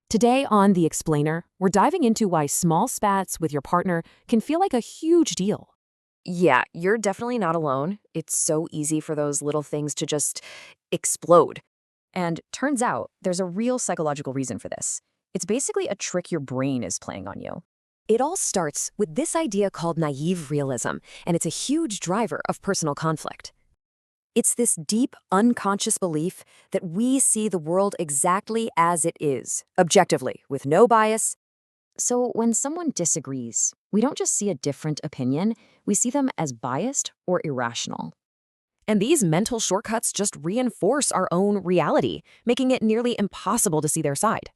Today on The Explainer, we're diving into why small spats with your partner can feel like a huge deal. Yeah, you're definitely not alone. It's so easy for those little things to just explode. And turns out there's a real psychological reason for this. It's basically a trick your brain is playing on you. It all starts with this idea called naive realism, and it's a huge driver of personal conflict. It's this deep, unconscious belief that we see the world exactly as it is, objectively, with no bias. So when someone disagrees, we don't just see a different opinion, we see them as biased or irrational. And these mental shortcuts just reinforce our own reality, making it nearly impossible to see their side.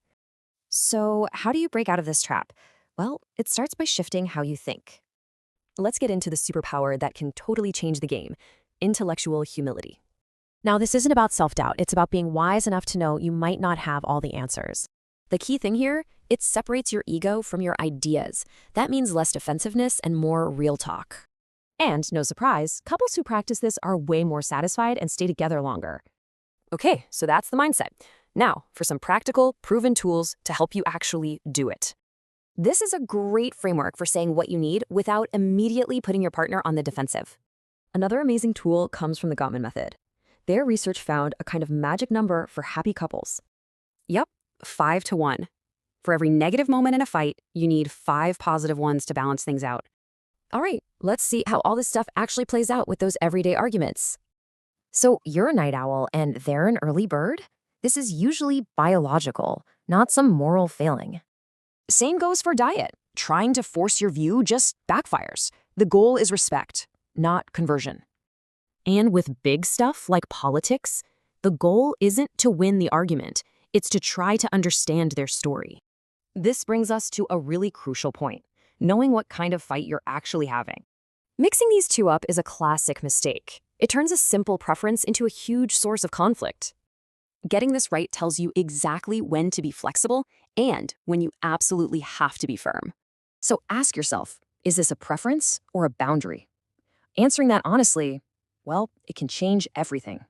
So how do you break out of this trap? Well, it starts by shifting how you think. Let's get into the superpower that can totally change the game: intellectual humility. Now, this isn't about self-doubt. It's about being wise enough to know you might not have all the answers. The key thing here, it separates your ego from your ideas. That means less defensiveness and more real talk. And no surprise, couples who practice this are way more satisfied and stay together longer. Okay, so that's the mindset. Now, for some practical, proven tools to help you actually do it. This is a great framework for saying what you need without immediately putting your partner on the defensive. Another amazing tool comes from the Gottman method. Their research found a kind of magic number for happy couples. Yep, 5 to 1. For every negative moment in a fight, you need 5 positive ones to balance things out. All right, let's see how all this stuff actually plays out with those everyday arguments. So you're a night owl and they're an early bird? This is usually biological, not some moral failing. Same goes for diet. Trying to force your view just backfires. The goal is respect, not conversion. And with big stuff like politics, the goal isn't to win the argument. It's to try to understand their story. This brings us to a really crucial point: knowing what kind of fight you're actually having. Mixing these two up is a classic mistake. It turns a simple preference into a huge source of conflict. Getting this right tells you exactly when to be flexible and when you absolutely have to be firm. So ask yourself, is this a preference or a boundary? Answering that honestly, well, it can change everything.